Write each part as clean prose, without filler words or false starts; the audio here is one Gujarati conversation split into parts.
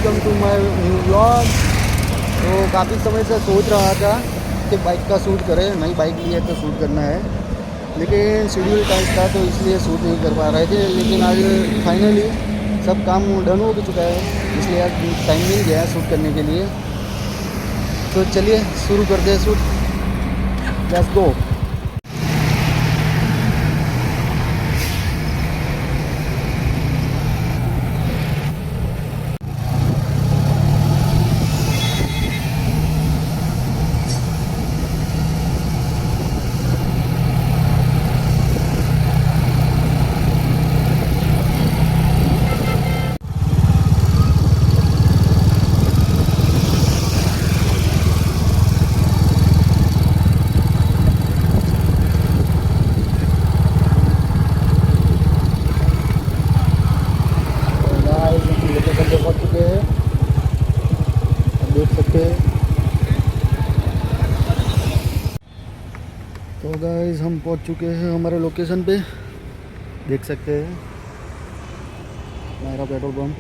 Welcome to my new vlog. तो काफ़ी समय से सोच रहा था कि बाइक का शूट करें, नई बाइक ली है तो शूट करना है, लेकिन शेड्यूल टाइट था तो इसलिए शूट नहीं कर पा रहे थे। लेकिन आज फाइनली सब काम डन हो चुका है, इसलिए आज टाइम मिल गया शूट करने के लिए। तो चलिए शुरू करते हैं शूट, लेट्स गो। तो गाइस हम पहुंच चुके हैं हमारे लोकेशन पे, देख सकते हैं मेरा पेट्रोल पंप।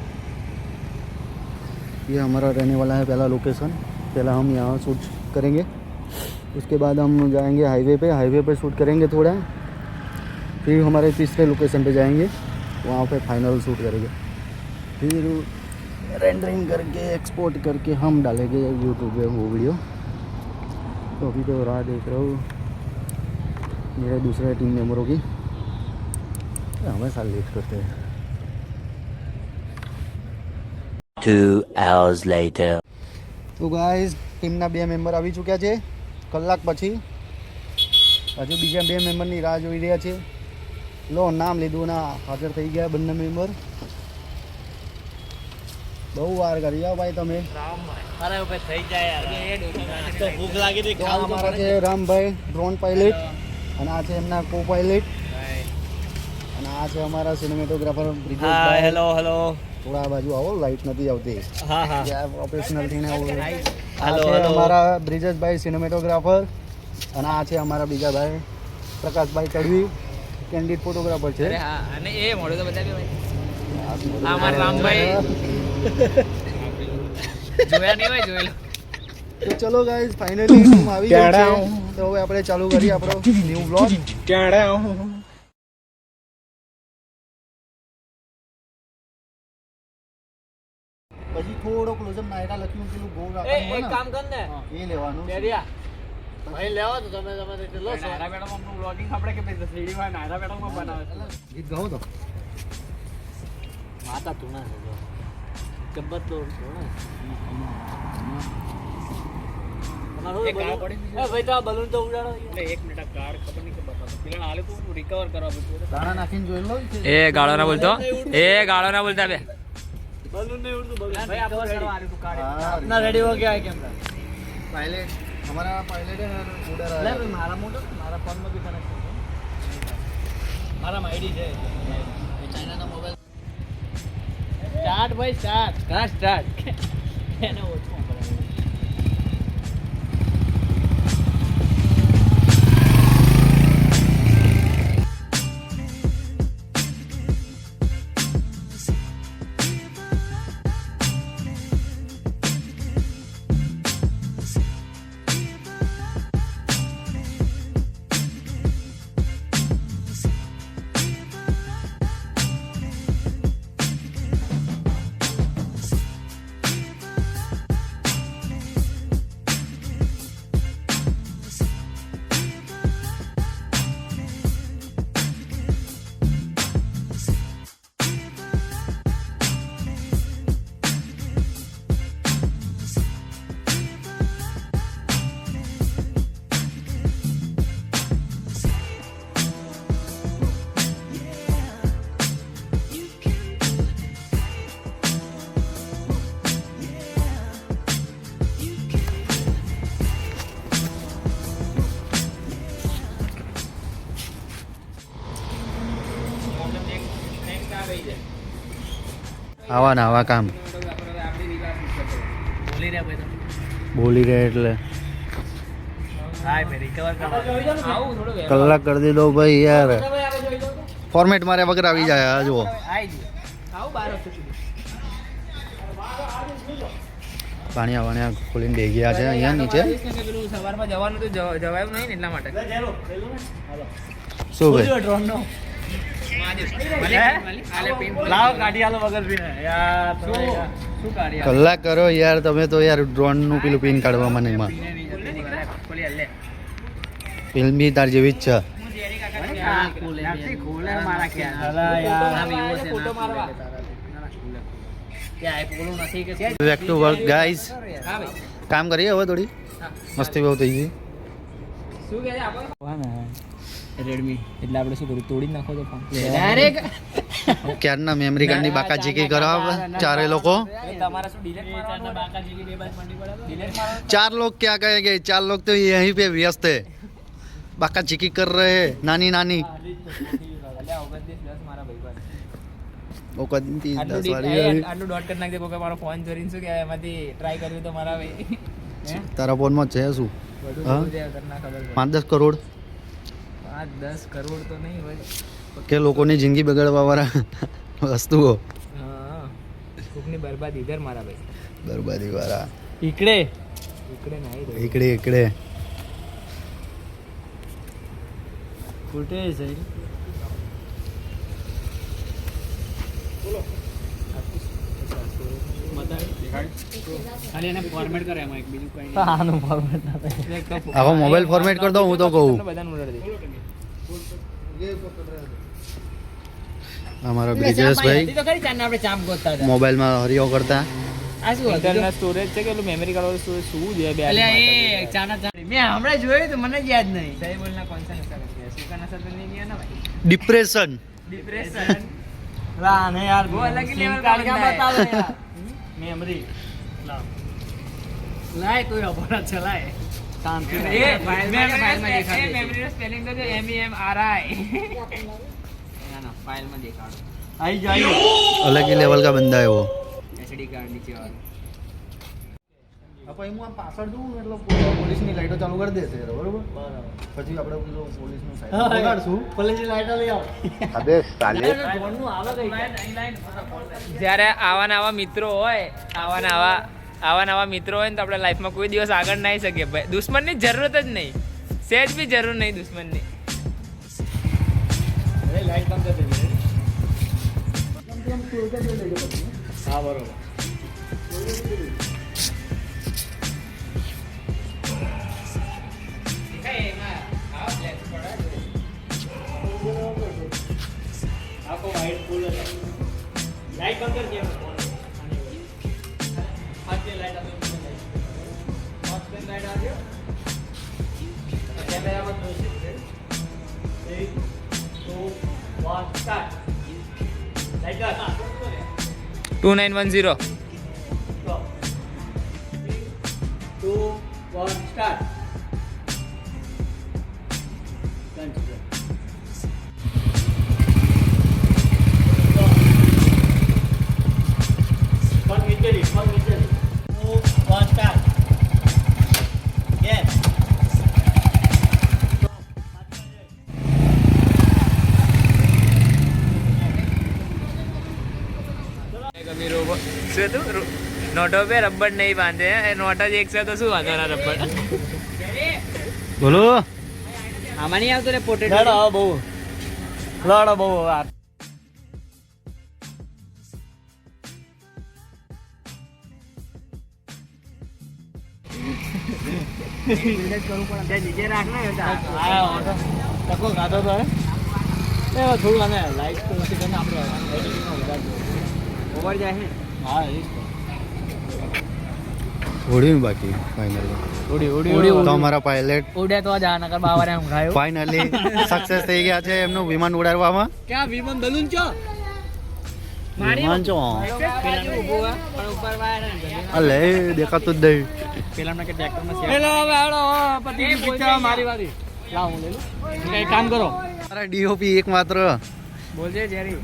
ये हमारा रहने वाला है पहला लोकेशन। पहला हम यहाँ शूट करेंगे, उसके बाद हम जाएंगे हाईवे पे शूट करेंगे थोड़ा, फिर हमारे तीसरे लोकेशन पे जाएंगे, वहाँ पे फाइनल शूट करेंगे, फिर रेंडरिंग करके एक्सपोर्ट करके हम डालेंगे यूट्यूब पे वो वीडियो। तो अभी तो राह देख रहा हूँ मेरे दूसरे टीम मेंबरों की, हमेशा लेट करते हैं। 2 hours later. તો ગાઈઝ ટીમના 2 મેમ્બર આવી ચૂક્યા છે કલાક પછી, હજુ બીજા 2 મેમ્બરની રાહ જોઈ રહ્યા છે। લો નામ લીધું ના હાજર થઈ ગયા બંને મેમ્બર। બહુ વાર કરી જાઓ ભાઈ તમે। તો અમારા છે રામભાઈ ડ્રોન પાયલટ, અને આ છે એમના કો પાયલટ, અને આ છે અમારા સિનેમેટોગ્રાફર બ્રિજેશભાઈ। હેલો હેલો, થોડા બાજુ આવો, લાઇટ નથી આવતી। હા હા, પ્રોફેશનલ થઈને આવો। હેલો આ છે હેલો, અમારા બ્રિજેશભાઈ સિનેમેટોગ્રાફર, અને આ છે અમારા બીજા ભાઈ પ્રકાશભાઈ તડવી, કેન્ડિડ ફોટોગ્રાફર છે। હા, અને એ મોડું તો બતાવ્યું ભાઈ, આ અમારા રામભાઈ જોયા નહીં હોય, જોયેલો। તો ચલો ગાઈઝ ફાઇનલી ટીમ આવી ગઈ છે, તો હવે આપણે ચાલુ કરીએ આપણો ન્યૂ વ્લોગ। પછી થોડો ક્લોઝઅપ નાયરા લખ્યું પેલું ગોળ રાખવાનું એક કામ કર ને, એ લેવાનું ડેરિયા ભાઈ લેવો તો તમે લો છો। નાયરા મેડમ નું વ્લોગિંગ આપણે કે પછી 3D માં નાયરા મેડમ માં બનાવે છે। ગીત ગાઓ તો માતા તું ના જો જબ્બર તો છોડે તમારો એ ભાઈ તો આ બલૂન તો ઉડાડો એટલે 1 મિનિટ કાર્ડ ખબર નહીં કે બતાવો પેલા હાલે તું રિકવર કરવા પડશે। દાણા નાખીને જોઈ લો। એ ગાળો ના બોલતો, એ ગાળો ના બોલતા બે बलून नहीं उड़तो बलून भाई आप करवा रहे तू कार्ड अपना रेडी हो गया है कैमरा पायलट हमारा पायलट है उड़ा रहा है। ले भाई मारा मोटो मारा फोन में भी कनेक्ट है, मारा आईडी है चाइना का मोबाइल। स्टार्ट भाई स्टार्ट कहां स्टार्ट एने वो छो આવા ને આવા કામ બોલી રહ્યા એટલે કલાક કરી દીધો ભાઈ યાર। ફોર્મેટ મારે વગર આવી જાય। આ જુઓ પાણીયા વાણિયા ખોલીને દઈ ગયા છે અહીંયા નીચે. પેલું સવારમાં જવાનું તો જવાયું નહીં ને એટલા માટે. શું ભાઈ ડ્રોન નો લાવ કાઢી આલો વગર બી યાર શું કાઢી કલાક કરો યાર તમે તો યાર ડ્રોન નું પેલું પિન કાઢવામાં નહીં માં ફિલ્મ બી તાર જેવી જ છે. Back to work guys. કામ કરીએ હવે થોડી મસ્તી બહુ થઈ ગઈ. રેડમી એટલે આપણે શું કર્યું તોડી નાખો તો ફોન ડાયરેક્ટ ક્યારના મેમરી કાર્ડ ની બાકાચીકી કરો ચારે લોકો. તમારા શું ડિલીટ મારવાના બાકાજી બે બાદ મંડી પડે ડિલીટ મારવા. 4 लोग क्या कहेंगे 4 लोग तो यहीं पे व्यस्त है बाका चिकी कर रहे हैं नानी नानी મારા ભાઈ वो कदम 10 वाली આટલું ડોટ કરી નાખજે કોઈ મારો ફોન ચોરીને શું કહેવાય એમાંથી ટ્રાય કર્યું તો મારા ભાઈ તારા ફોન માં છે શું બધું હા? બધું કરના ખબર 5-10 કરોડ 5-10 કરોડ તો નહીં હોય કે લોકોની જિંદગી બગાડવા વાળા વસ્તુઓ હા કોકની બરબાદ ઇધર મારા ભાઈ બરબાદી વાળા ઈકડે નહીં રે એકડે એકડે ફૂટે છે ખાલી એને ફોર્મેટ કરે એમાં એક બીજું કઈ નહીં આનું ફોર્મેટ ના થાય આખો મોબાઈલ ફોર્મેટ કરી દઉં હું તો કહું. બધાને ઉડાડી દે અમારા બ્રિજેશભાઈ તો ખરી ચાને આપણે ચામ ગોતતા હતા મોબાઈલમાં હરિયો કરતા. આ શું ઇન્ટરનલ સ્ટોરેજ છે કે મેમરી કાર્ડ વાળું સ્ટોરેજ શું છે બે એટલે એ ચાના ચાની મેં હમણાં જોયું તો મને યાદ નહીં સહી બોલના કોણ सा नशा कर गया सुका नशा तो नहीं किया ना भाई ડિપ્રેશન डिप्रेशन वाह नहीं यार वो अलग ही लेवल का बता दो यार मेमोरी लाए कोई अपना चलाए शांति ये फाइल में देखा दे मेमोरी स्पेलिंग तो M E M R I ना ना फाइल में देखा आई जाइए अलग ही लेवल का बंदा है वो. एसडी कार्ड नीचे वाला આપણે હું આમ પાછળ જોઉં એટલે પોલીસની લાઈટો ચાલુ કરી દેશે બરોબર પછી આપણે પેલો પોલીસનું સાઈડ વગાડશું પોલીસની લાઈટો લઈ આવો અબે સાલે જ્યારે આવા નવા મિત્રો હોય આવા નવા મિત્રો હોય ને તો આપણે લાઈફમાં કોઈ દિવસ આગળ ના આવી શકીએ ભાઈ દુશ્મનની જરૂરત જ નહીં સહેજ બી જરૂર નહીં દુશ્મનની લાઈટ બંધ કરી દેવી હા બરોબર आपको वाइट फुल लाइट बंद कर दिया हाथ पे लाइट आ गई हाथ पे लाइट आ गया कैमरा मत दो 1 2 1 स्टार्ट लाइट का 2910 2 1 स्टार्ट नोटों पे रबड़ नहीं बांधे हैं नोटा एक से तो शू बांधो ना रबड़ બોલો આમાં નહીં આવતો રે પોટેટો લડો બહુ નીચે રાખ ને ટકો ગાતો તો થોડું આને લાઈટ તો ઓછી કરીને આપણે ઓવર જાય છે હા એ ઉડ્યું બાકી ફાઇનલી ઉડી તો અમારા પાયલટ ઉડે તો જા નકર બાવરે ઊંઘાયો ફાઇનલી સક્સેસ થઈ ગયા છે એમનું વિમાન ઉડાડવામાં. ક્યાં વિમાન બલૂન ચો વિમાન ચો પેલા ઉભો પણ ઉપર વાયર અલે દેખાતું જ નહીં. પેલા કે ટ્રેક્ટર માં હેલો હવે હેલો પતિ પૂછા મારી વારી લાવ હું લઈ લઉં એક કામ કરો મારા ડીઓપી એકમાત્ર બોલજે જેરી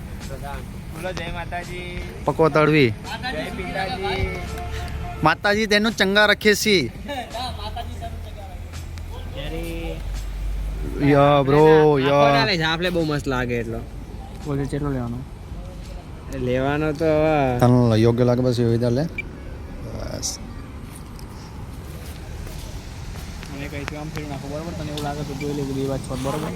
બોલો જય માતાજી પકો તળવી જય પિતાજી માતાજી તેનું ચંગા રખે છે યા બ્રો યા આપણે બહુ મસ્ત લાગે એટલો બોલજે કેટલો લેવાનો તો તને યોગ્ય લાગે બસ એવી રીતે લે બસ અહીંથી આમ ફેરવી નાખો બરાબર તને એવું લાગે તો જોઈ લેજો બે વાત શોટ બરાબર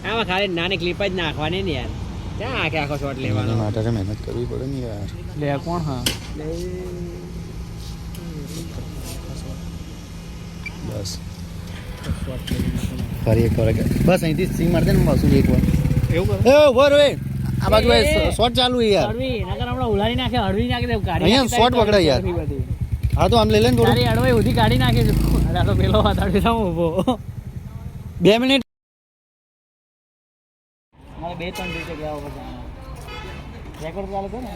આમાં ખાલી નાની ક્લિપ જ નાખવાની ને યાર ક્યાં આખે આખો શોટ લેવાનો માટે મહેનત કરવી પડે ને યાર. લે કોણ હા બસ ફરી એક વાર બસ અહીંથી સિંગ મારતે ને પાછું એક વાર એવું એ ઉભો રે આ બાજુ શોટ ચાલુ છે યાર. હળવી નકર હમણાં ઉલારી નાખે હળવી નાખી દે ગાડી અહીંયા શોટ પકડાય યાર. હા તો આમ લઈ લે ને થોડું. તારી અડવાઈ ઉધી કાઢી નાખી અરે આ તો પેલો વાતાડી સાવ ઊભો 2 મિનિટ મારે 2-3 રીતે ગયા વગર રેકોર્ડ ચાલુ કરો ને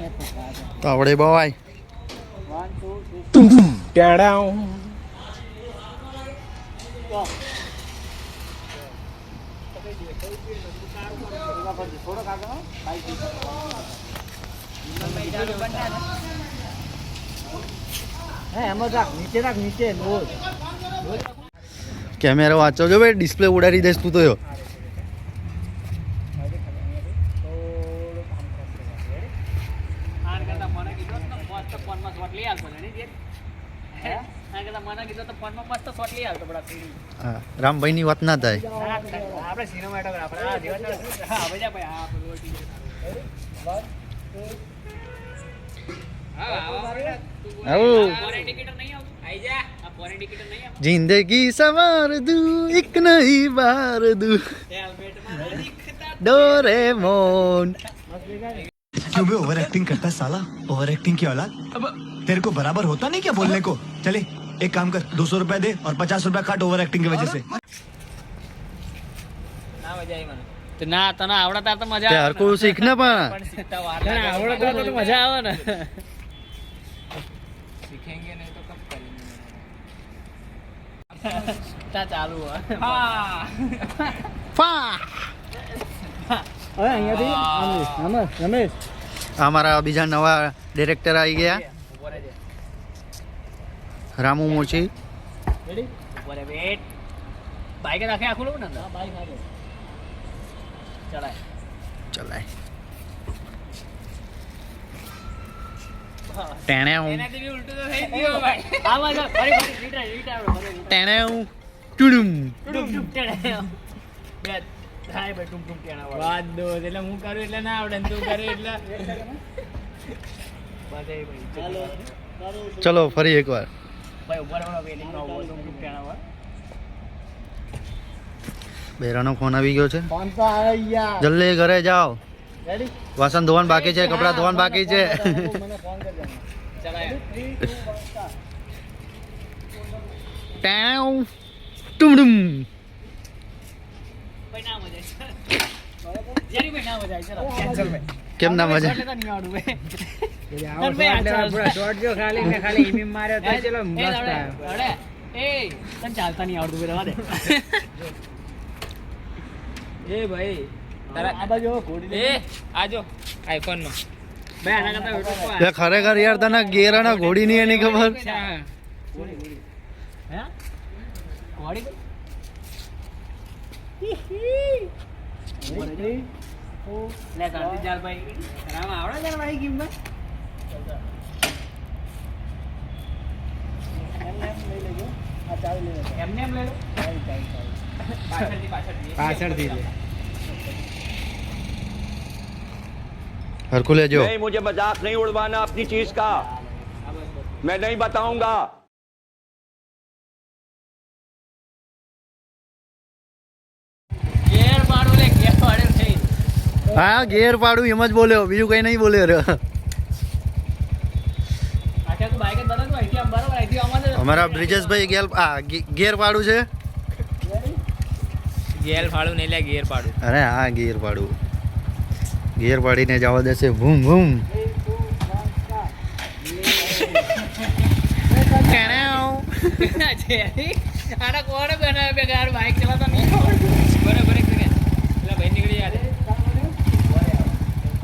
તો આવડે બવાય 1 2 3 નીચે કેમેરા વાંચો જો ભાઈ ડિસ્પ્લે ઉડાડી દઈશ તું તો યો. હા રામભાઈ ની વાત ના થાય. આપણે સિનેમેટોગ્રાફર જિંદગી સવાર દું એક નહીં બાર દું डोरेमोन क्यों बे ओवर एक्टिंग करता है साला ओवर एक्टिंग की औलाद अब तेरे को बराबर होता नहीं क्या बोलने को चले एक काम कर 200 रुपया दे और 50 रुपया काट ओवर एक्टिंग की वजह से તો ના તને આવડતા તો મજા તે હરકું શીખ ને પણ તને આવડતા તો મજા આવે ને सीखेंगे नहीं तो कब करेंगे ता चालू હા ફા હવે અહીંયાથી રમેશ અમારા બીજા નવા ડિરેક્ટર આવી ગયા રામુ મોચી રેડી ઉપર વેટ બાઈક રાખે આખું લો ને હા બાઈક રાખે ચલાય ચલાય ટેણે હું એનાથી બી ઉલટું તો થઈ ગયો ભાઈ આમાં જો ફરી રીટાડ ટેણે હું ટુડુમ ટુમ ટુમ ટેણે બે હાય ભાઈ ટુમ ટુમ ટેણા વાળો વાત દો એટલે હું કરું એટલે ના આવડે તું કરે એટલે બધે ભાઈ ચાલો ચલો ફરી એકવાર ભાઈ ઉપર વાળો વેલિંગ નો ટુમ ટુમ ટેણા વાળો બેરાનો ફોન આવી ગયો છે ફોન તો આવે યાર જલ્દી ઘરે જાઓ રેડી વાસણ ધોવાનું બાકી છે કપડાં ધોવાનું બાકી છે મને ફોન કરજો ચલાય 3 2 1 ટેવ ટુડુમ ભાઈ ના મજા જેરી ભાઈ ના મજા ચલો કેન્સલ ભાઈ કેમ ના મજા એટલે તો નહીં આવડું ભાઈ શોર્ટ જો ખાલી ને ખાલી ઈમી માર્યો તો ચલો મસ્ત આવ્યો અરે એ તને ચાલતા નહીં આવડતું રવા દે એ ભાઈ તારા આ બાજુ ઘોડી એ આજો આઈફોન માં બે આના કરતા YouTube પર ખરેખર યાર તને ગેર અને ઘોડી ની એની ખબર હે ઘોડી લે કાંતિ જાલ ભાઈ રામ આવડે છે ભાઈ ગેમ માં એમને એમ લઈ લો પાછળથી લે હરકુ લેજો नहीं मुझे मजाक नहीं उड़वाना अपनी चीज का मैं नहीं बताऊंगा ગેર પાડો લે ગેર પાડે થઈ હા ગેર પાડું એમ જ બોલ્યો બીજું કઈ નહીં બોલ્યો રે આખા તો બાઈક જ બતાવ આઈટી આમ બરાબર આઈટી આમાં અમારા બ્રિજેશભાઈ ગેર પાડું છે ગેર પાડું નહીં લે ગેર પાડું અરે હા ગેર પાડું ગેર પાડીને જવા દેશે ભૂમ ભૂમ આના કોણે બનાવ્યો બે ગાર બાઈક ચલાવતા નહીં બરાબર એક સેકન્ડ એટલે ભાઈ નીકળી યાર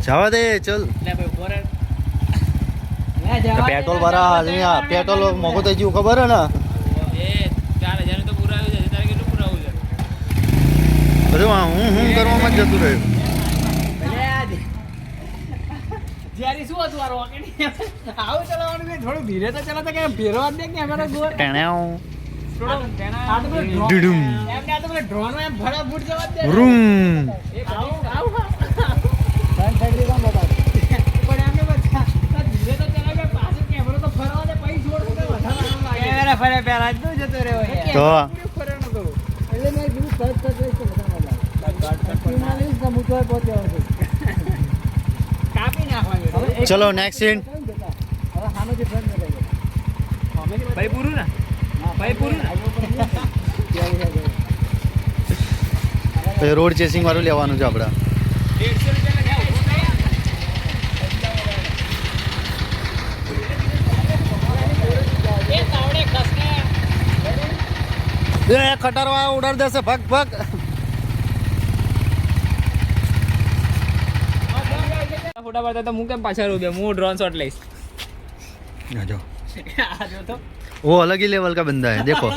જવા દે ચલ લે ભાઈ ઉપર પેટ્રોલ ભરા અહીંયા પેટ્રોલ મોંઘું થઈ ગયું ખબર હે ને એ 4000 તો પુરાવ્યું છે તારે કેટલું પુરાવું છે બધું હું કરવામાં જ જતું રહ્યું જ્યારે શું હતું આ રોકેટ આવું ચલાવવાનું છે, થોડું ધીરે તો ચલાવતા કે ફેરવા દે કે અમારો ગોળ ડુડુમ. એમને આ તો પેલા ડ્રોન એમ ફટાફટ જવા દે રૂમ. આવું પણ એમને બધા ધીરે તો ચલાવે પાછો કેમેરો તો ફરવા દે પછી છોડવું કે વધારે કેમેરા ફરે પહેલા જ જતો રહ્યો તો એટલે મેં કીધું સર્ચ કરી તો કાપી નાખવાનું ચલો નેક્સ્ટ સીન. ભાઈ પૂરું ને ભાઈ પૂરું ને રોડ ચેસિંગ વાળું લેવાનું છે આપણે. 150 એ ખટારવા ઉડાડ દેશે ભગ ભગ. ફોટા પડતા તો હું કેમ પાછળ ઉભે હું ડ્રોન શોટ લઈશ जो આ જો તો वो अलग ही लेवल का बंदा है देखो.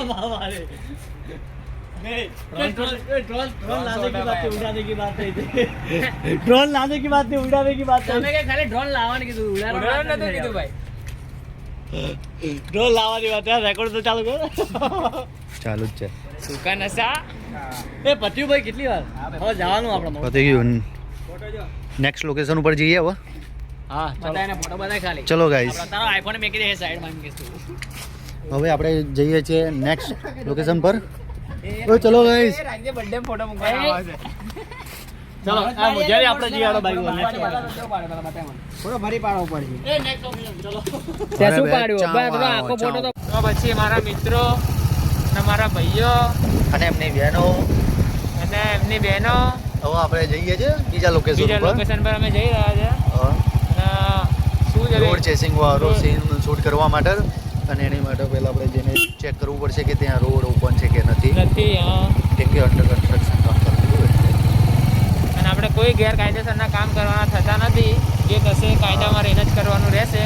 ड्रोन लाने की बात नहीं उड़ाने की बात તમે કે ખાલી ડ્રોન લાવવાનું કીધું ઉડાડવાનું નતું કીધું ભાઈ ડ્રોન લાવવાની વાત રેકોર્ડ તો ચાલુ કરો ચાલુ જ છે. સુકા નશા એ પત્યું ભાઈ કેટલી વાર હવે જવાનું આપણે પતી ગયું. નેક્સ્ટ લોકેશન ઉપર જઈએ હવે. હા બધાને ફોટો બધાય ખાલી ચલો ગાઈસ, તારો આઈફોન મેકી દે સાઈડ માં મૂકીશ તું હવે આપણે જઈએ છીએ નેક્સ્ટ લોકેશન પર. ઓ ચલો ગાઈસ. રાજે બર્થડે ફોટો મૂકવાનો આવે છે ચલો આ મુજારી આપણે જીવાડો બાઈક થોડો ભરી પાડવો પડશે એ નેક્સ્ટ લોકેશન ચલો તે શું પાડ્યો ભાઈ પેલો આખો ફોટો તો પછી મારા મિત્રો અને મારા ભાઈઓ અને એમની બહેનો. અને એમની બહેનો હવે આપણે જઈએ છીએ બીજા લોકેશન બીજા પર. લોકેશન પર અમે જઈ રહ્યા છે અને શું છે રોડ ચેસિંગ વાળો સીન શૂટ કરવા માટે, અને એની માટે પહેલા આપણે જઈને ચેક કરવું પડશે કે ત્યાં રોડ ઓપન છે કે નથી. નથી હા કેમ કે અંડર કન્સ્ટ્રક્શન કામ કરતું હોય. અને આપણે કોઈ ગેરકાયદેસરના કામ કરવાના થતા નથી, જે થશે કાયદામાં રહીને જ કરવાનું રહેશે.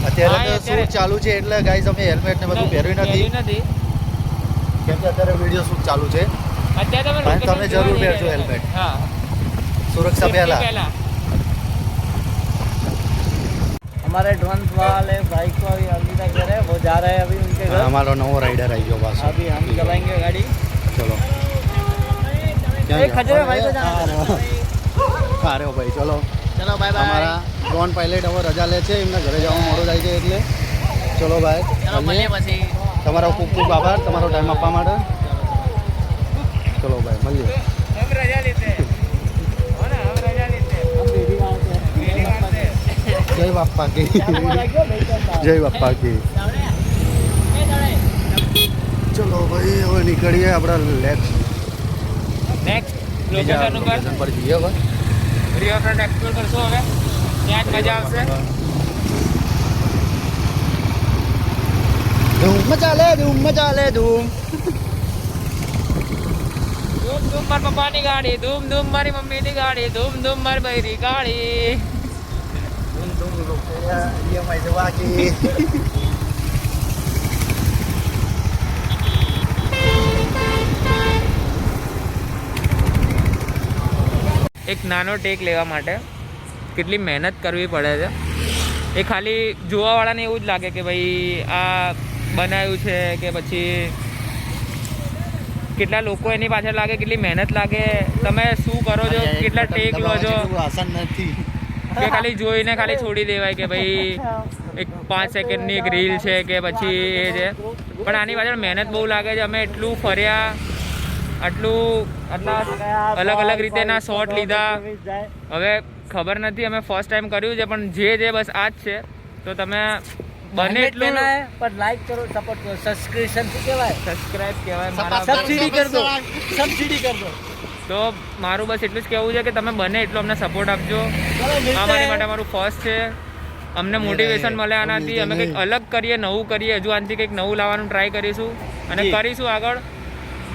અત્યારે હા, તો અત્યારે- શૂટ ચાલુ છે એટલે ગાઈસ અમે હેલ્મેટ ને બધું પહેર્યું નથી, કેમ કે અત્યારે વિડીયો શૂટ ચાલુ છે. અત્યારે પણ તમે જરૂર પહેરજો હેલ્મેટ. હા સુરક્ષા પહેલા. हमारे ड्रोन वाले भाई को अभी अलविदा कह रहे हैं, वो जा रहे हैं अभी उनके घर. અમારો નવો રાઈડર આવી ગયો પાછો. अभी हम चलाएंगे गाड़ी. ચલો खजरे भाई को जाना है. અરે ભાઈ ચલો. चलो बाय અમારા ડ્રોન પાયલટ હવે રજા લે છે, એમના ઘરે જવાનું મોડું થાય છે એટલે ચલો ભાઈ. चलो મળીએ પછી. તમારો ખૂબ ખૂબ આભાર તમારો ટાઈમ આપવા માટે. ચલો ભાઈ મળીએ. हम रजा लेते हैं हो ना, हम रजा लेते हैं. हम रेडी मारते हैं. જય બાપા કી. જય બાપા કી. ચલો ભાઈ હવે નીકળીએ આપણા નેક્સ્ટ બીજા લોકેશન ઉપર લોકેશન પર જઈએ હવે. રિવરફ્રન્ટ એક્સપ્લોર કરશો હવે, ત્યાં જ મજા આવશે. ધૂમ મચાલે ધૂમ મચાલે ધૂમ. ધૂમ ધૂમ મારી પપ્પાની ગાડી, ધૂમ ધૂમ મારી મમ્મીની ગાડી, ધૂમ ધૂમ મારી બૈરી ગાડી. ધૂમ ધૂમ EMI से बाकी. એક નાનો ટેક લેવા માટે કેટલી મહેનત કરવી પડે છે એ ખાલી જોવાવાળાને એવું જ લાગે કે ભાઈ આ બનાવ્યું છે કે પછી કેટલા લોકો એની પાછળ લાગે, કેટલી મહેનત લાગે, તમે શું કરો છો, કેટલા ટેક લો છો, આસાન નથી. કે ખાલી જોઈને ખાલી છોડી દેવાય કે ભાઈ એક 5 સેકન્ડની એક રીલ છે કે પછી એ છે, પણ આની પાછળ મહેનત બહુ લાગે છે. અમે એટલું ફર્યા, આટલા અલગ અલગ રીતેના શોટ લીધા. હવે ખબર નથી, અમે ફર્સ્ટ ટાઈમ કર્યું છે, પણ જે બસ આ જ છે. તો તમે બને એટલું पर लाइक करो, सपोर्ट करो, सब्सक्रिप्शन से कहेवाय સબસ્ક્રાઇબ કહેવાય મારા सब्सिडी कर दो, सब्सिडी कर दो. તો મારું બસ એટલું જ કહેવું છે કે તમે બને એટલો અમને સપોર્ટ આપજો. चलो मिलते અમારી हैं. માટે અમારું ફર્સ્ટ છે, અમને મોટિવેશન મળે આનાથી. અમે કંઈક અલગ કરીએ, નવું કરીએ, હજુ આનાથી કંઈક નવું લાવવાનું ટ્રાય કરીશું અને કરીશું આગળ.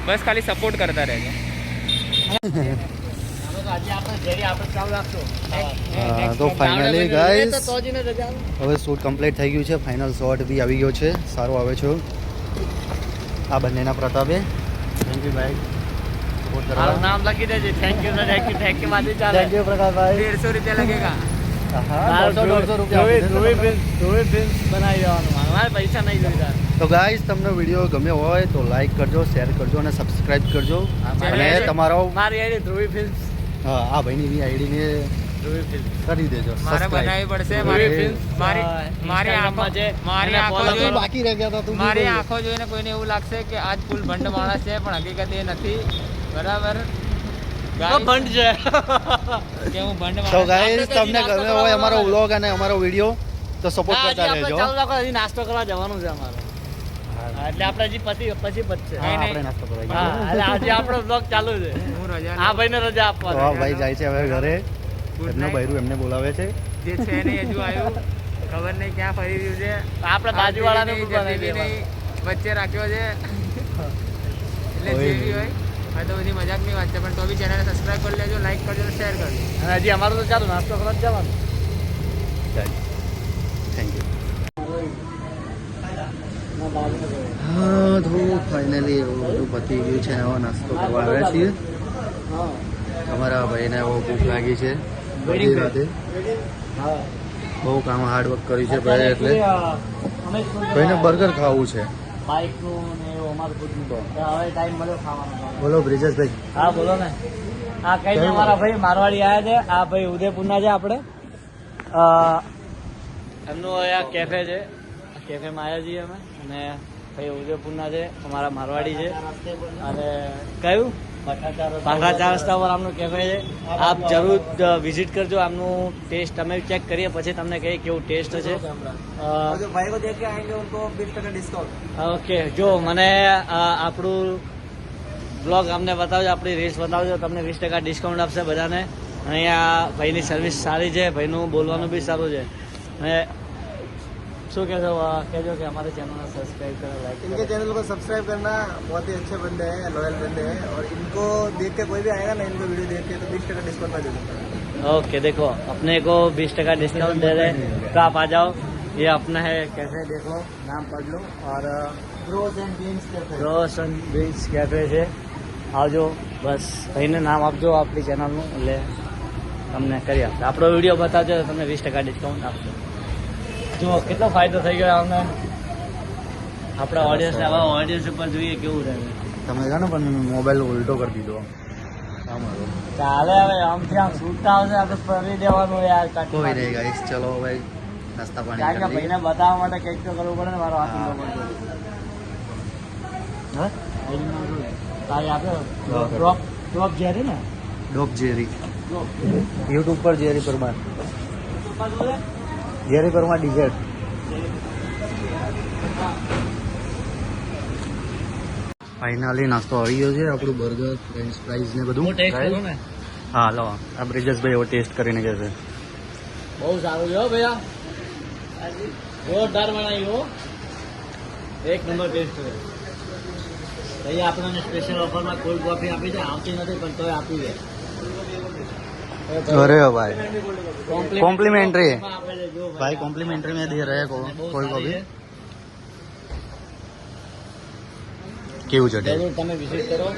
બસ ખાલી સપોર્ટ કરતા રહેજો. તો ફાઇનલી ગાઈસ હવે શૂટ કમ્પ્લીટ થઈ ગયું છે. ફાઇનલ શોટ બી આવી ગયો છે, સારો આવે છે આ બંનેના પ્રતાપે. થેન્ક યુ ભાઈ. મારું નામ લખી દેજે. Thank you thank you thank you મારી ચાલે. Thank you Prakashbhai. 150 રૂપિયા लगेगा. હા 100-150 રૂપિયા આપી દેજો તમને. ધ્રુવી ફિલ્મ બનાવી દેવાનું મારે પૈસા નહીં જોઈતા તો ગાઈસ તમને વિડીયો ગમ્યો હોય તો લાઈક કરજો, શેર કરજો અને સબસ્ક્રાઇબ કરજો. અને તમારો મારી આઈડી ધ્રુવી ફિલ્મ હા આ ભાઈની આઈડીને ધ્રુવી ફિલ્મ કરી દેજો મારે subscribe. બનાવવી પડશે મારે- મારી આંખો મારી આંખો તું જોઈને બાકી રહી ગયા હતા તું મારી આંખો જોઈને કોઈને એવું લાગશે કે આજ ફૂલ ભંડ માણસ છે પણ હકીકત એ નથી બરાબર Guys, બંધ છે કે હું ભંડ તો માણસ ગાઈસ તમને ગમ્યો હોય અમારો વ્લોગ અને અમારો વિડીયો તો સપોર્ટ કરતા આપણે રહેજો. ચાલુ રાખો હજી નાસ્તો કરવા જવાનું છે અમારે હા, એટલે આપણે હજી પછી પતશે હા, નહીં. આપણે નાસ્તો કરવા હા જઈએ. એટલે આજે આપણો બ્લોગ ચાલુ છે હું રજા આ ભાઈને રજા તો આ આપવાની ભાઈ જાય છે હવે ઘરે. Good એમનો night. બૈરું એમને બોલાવે છે. જે છે નહીં હજુ આવ્યું ખબર નહીં ક્યાં ફરી રહ્યું છે આપણે બાજુવાળાને આ પણ જેવી બનાવી નહીં, દેવાનું. વચ્ચે રાખ્યો છે એટલે હોય જેવી હોય આ તો બધી મજાકની વાત છે પણ તો બી ચેનલને સબસ્ક્રાઇબ કરી લેજો લાઈક કરજો અને શેર કરજો અને હજી અમારું તો ચાલુ નાસ્તો કરવા જ જવાનું થેન્ક યુ. હા તો ફાઇનલી બધું પતી ગયું છે. હવે નાસ્તો કરવા આવ્યા છીએ. અમારા ભાઈને બહુ ભૂખ લાગી છે બધી રાતે. બહુ કામ હાર્ડવર્ક કર્યું છે ભાઈ એટલે ભાઈને બર્ગર ખાવું છે. બાઇકનું ને એવું અમારું ખુદનું તો હવે ટાઈમ મળ્યો ખાવાનો બોલો બ્રિજેશભાઈ. હા બોલો ને આ કઈ કયું? અમારા ભાઈ મારવાડી આવ્યા છે આ ભાઈ ઉદયપુરના છે આપણે એમનું આ કેફે છે કેફેમાં આવ્યા છીએ અમે અને ભાઈ ઉદયપુરના છે અમારા મારવાડી છે અને કયું પાખા 4 રસ્તા પર આમનું કેફે છે આપ જરૂર વિઝિટ કરજો આમનું ટેસ્ટ અમે ચેક કરીએ પછી તમને કહીએ કેવું ટેસ્ટ છે ઓકે જો મને આપણું બ્લોગ અમને બતાવજો આપણી રીલ્સ બતાવજો તમને 20% ડિસ્કાઉન્ટ આપશે બધાને અહીંયા ભાઈની સર્વિસ સારી છે ભાઈનું બોલવાનું બી સારું છે અને શું કહેશો કહેજો કે અમારી चैनल सब्सक्राइब करो लाइक इनके चैनल को सब्सक्राइब करना बहुत ही अच्छे बंदे हैं लॉयल बंदे हैं और इनको देख के कोई भी आएगा ना इनको वीडियो देख के तो 20% डिस्काउंट में दे दूंगा ओके देखो अपने को 20% डिस्काउंट दे रहे हैं तो आप आ जाओ ये अपना है कैफे देख लो नाम पढ़ लो और rose and beans cafe rose and beach cafe છે આવજો બસ ભાઈને નામ આપજો આપણી ચેનલનું એટલે તમને કરી આપશે આપણો વિડીયો બતાવજો તો તમને 20% ડિસ્કાઉન્ટ આપશે જો કેટલો ફાયદો થઈ ગયો અમને આપણા ઓડિયન્સને હવે ઓડિયન્સ ઉપર જોઈએ કેવું રહે તમે જાણો પણ મોબાઈલ ઉલટો કરી દીધો. આમ હતો. ચાલે હવે આમથી આમ છૂટતા આવશે આપણે ફરી દેવાનું યાર કોઈ નહીં ગાઈસ ચલો ભાઈ નાસ્તા પાણી કારણ કે કરી લઈએ. ભાઈને બતાવવા માટે કંઈક તો કરવું પડે ને મારો હાથ ઊંધો પડતો હા તારી આપે ડ્રોપ જેરી ને ડોપ જેરી યુટ્યુબ પર જેરી પરમાર જેરી પરમાર ડીઝર્ટ. ફાઇનલી નાસ્તો આવી ગયો છે આપણું બર્ગર ફ્રેન્ચ ફ્રાઈઝ ને બધું. હું ટેસ્ટ કરું ને હા લો આ બ્રિજેશભાઈ એવો ટેસ્ટ કરીને કહે છે. બહુ સારું છે હો ભૈયા જોરદાર બનાવી હો એક નંબર ટેસ્ટ છે ભાઈ આપણને સ્પેશિયલ ઓફરમાં કોલ્ડ કોફી આપી છે આવતી નથી પણ તોય આપી દે અરે ભાઈ Complimentary. આપે છે જો भाई कॉम्प्लीमेंट्री में दे रहे हैं कोई को भी केवू चटे. જરૂર તમે વિઝિટ કરો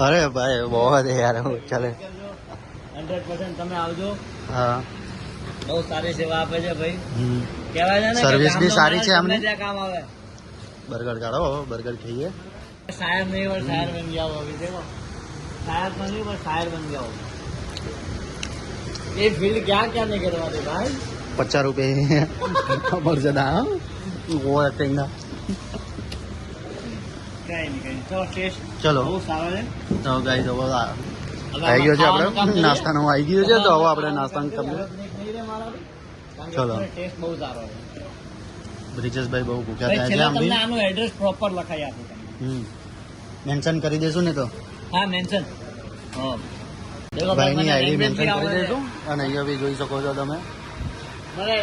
अरे भाई बहुत है यार वो चले 100% તમે આવજો हाँ બહુ સારી સેવા આપે છે ભાઈ हम्म. કહેવાય છે ને સર્વિસ બી સારી છે અમને આમની. ત્યાં કામ આવે बर्गर काढ़ो बर्गर खाइए. शायर नहीं और शायर बन गया हो अभी देखो शायर बन नहीं पर शायर बन गया हो ये फील्ड क्या क्या नहीं करवाते भाई 50 रुपये मर्यादा वो एक्टिंग ना. કઈ નહીં કઈ તો ટેસ્ટ ચલો બહુ સારો છે તો ગાઈસ હવે હવે આવી ગયો છે ખાવાનું કામ આપણે કરીએ. નાસ્તાનું આવી ગયું છે તો હવે આપણે નાસ્તાનું કરીએ. નહીં રે મારા ભાઈ. કારણ કે ચલો. આપણને ટેસ્ટ બહુ સારો છે બ્રિજેશભાઈ બહુ ભૂખ્યા ભાઈ, થાય છે છેલ્લે આમ તમને બી. આનું એડ્રેસ પ્રોપર લખાઈ આપું તમને મેન્શન કરી દેશું ને તો હા મેન્શન હા દેખો ભાઈની મને આઈડી language મેન્શન બી કરી આવડે છે. દઈશું અને અહીંયા બી જોઈ શકો છો તમે. મને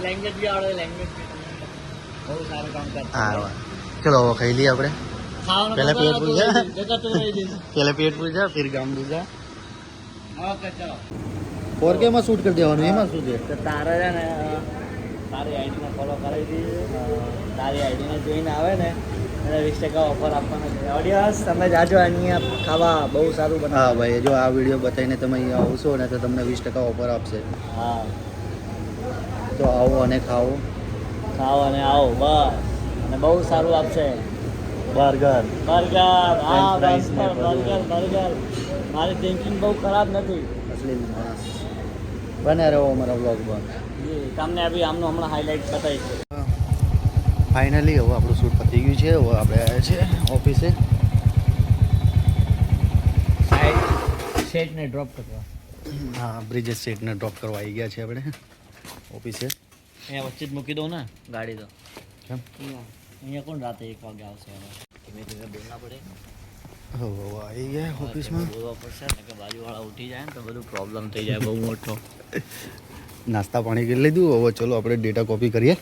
લેંગ્વેજ બી આવડે લેંગ્વેજ બી બહુ સારું કામ કરતા હા વાહ. ચલો હવે ખાઈ લઈએ આપણે. ખાવાનું પહેલા પેટ બતાવો પૂજા. તો જગતું રહી જઈશ. પહેલે પેટ પૂજા ફિર ગામ પૂજા. ઓકે ચલો 4K માં શૂટ કરી દેવાનું એમાં શું છે. તો તારે છે ને તારી આઈડીને ફોલો કરી દીધી. તારી આઈડીને જોઈને આવે ને એને 20% ઓફર આપવાનો છે. ઓડિયન્સ તમે જાજો અહીંયા ખાવા બહુ સારું બનાવે. હા ભાઈ, જો આ વિડીયો બતાવીને તમે અહીંયા આવશો ને તો તમને 20% ઓફર આપશે. હા, તો આવો અને ખાઓ. ખાઓ અને આવો બસ. અને બહુ સારું આપશે. બર્ગર. બર્ગર, હા French fries બસ ને બધું. બર્ગર. મારી થિંકિંગ બહુ ખરાબ નથી. અસલી માણસ. બને રહો અમારા બ્લોગમાં. જી, તમને અભી આમનું હમણાં હાઇલાઇટ બતાવીશ. ફાઇનલી હવે આપણું શૂટ પતી ગયું છે. હવે આપણે આવ્યા છે ઓફિસે. શેડને ડ્રોપ કરવા. હા, બ્રિજેશ સેટને ડ્રોપ કરવા આવી ગયા છે આપણે ઓફિસે. અહીંયા વચ્ચે જ મૂકી દઉં ને ગાડી તો. કેમ? અહીંયા કોણ રાતે 1 વાગે આવશે હવે? ધીમે ધીમે બોલના પડે. હવે આવી ગયા ઓફિસમાં. બોલવા પડશે ને કે બાજુવાળા ઉઠી જાય ને તો બધું પ્રોબ્લેમ થઈ જાય બહુ મોટો. નાસ્તા પાણી કરી લીધું. હવે ચલો આપણે ડેટા કોપી કરીએ.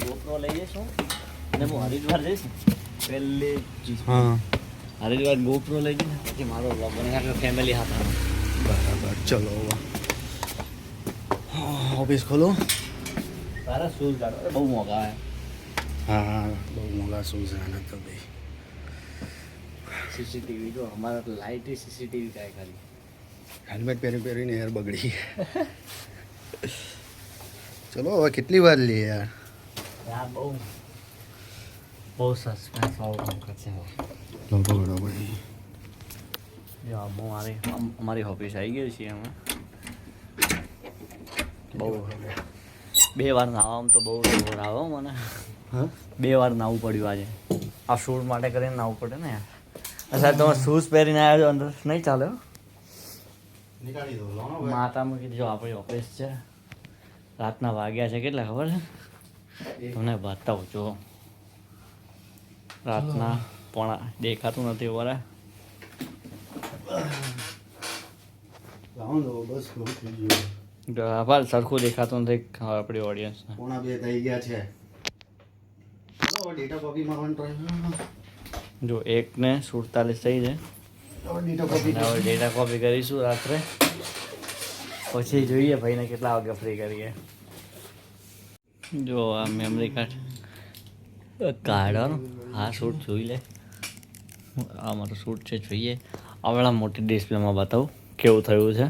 GoPro લઈ જઈશું અને હું હરિદ્વાર જઈશ ને પહેલી હા, હરિદ્વાર GoPro લઈ જઈને પછી મારો vlog બને ફેમિલી સાથે. બરાબર. ચલો હવે ઓફિસ ખોલો. તારા શૂઝ કાઢો બહુ મોંઘા આવે. હા, બહુ મોંઘા શૂઝ આને તો ભાઈ. સીસીટીવી જો અમારા લાઇટ સીસીટીવી કાંઈ ખાલી. હેલ્મેટ પહેરીને યાર બગડી. ચલો હવે કેટલી વાર લઈએ યાર. યાર બહુ સસ્પેન્સ વાળું કામ કરશે હવે. લો પકડો ભાઈ. જો અમારી ઓફિસ આવી ગઈ છે અમે. બહુ 2 વાર નાવામાં તો બહુ જોર આવે હો મને. હા, 2 વાર નાવું પડ્યું આજે. આ શૂટ માટે કરીને નાવું પડે ને યાર. સાહેબ તમે શૂઝ પહેરીને આવ્યા છો અંદર નહીં ચાલે હો. નીકાળી દો. લો માતામાં કીધું જો આપણી ઓફિસ છે. રાતના વાગ્યા છે કેટલા ખબર છે તમને બતાવું જો. રાતના પોણા દેખાતું નથી વરા. લાવો દો બસ. બહુ થઈ ગયું. આભાર સરખું દેખાતું નથી આપણી ઓડિયન્સને. 1:30 થઈ ગયા છે. ચલો ડેટા કોપી મારવાનું ટ્રાય. જો 1:47 થઈ છે. હવે ડેટા કોપી. અને હવે ડેટા કોપી કરીશું રાત્રે. પછી જોઈએ ભાઈને કેટલા વાગે ફ્રી કરીએ. જો આ મેમરી કાર્ડ કાઢવાનું. હા શૂટ જોઈ લે. આ મારું શૂટ છે જોઈએ. આવડા મોટી ડિસ્પ્લેમાં બતાવું કેવું થયું છે.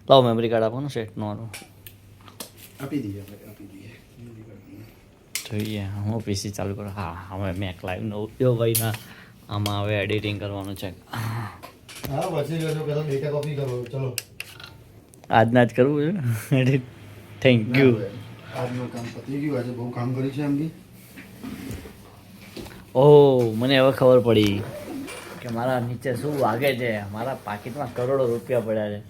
લાવો મેમરી કાર્ડ આપો ને સેટનું આનું આપી દઈએ ભાઈ, આપી દઈએ. જોઈએ. હું પીસી ચાલુ કરું. હા હવે મેક લાઈવનો ઉપયોગ ભાઈ ના આમાં હવે એડિટિંગ કરવાનું છે. હા, પછી ગયો પેલા ડેટા કોપી કરો. ચલો આજના જ કરવું છે એડિટ. Thank you. આજનું કામ પતી ગયું. આજે બહુ કામ કર્યું છે એમ બી. ઓહ મને હવે ખબર પડી કે મારા નીચે શું વાગે છે. મારા પાકીટમાં કરોડો રૂપિયા પડ્યા છે.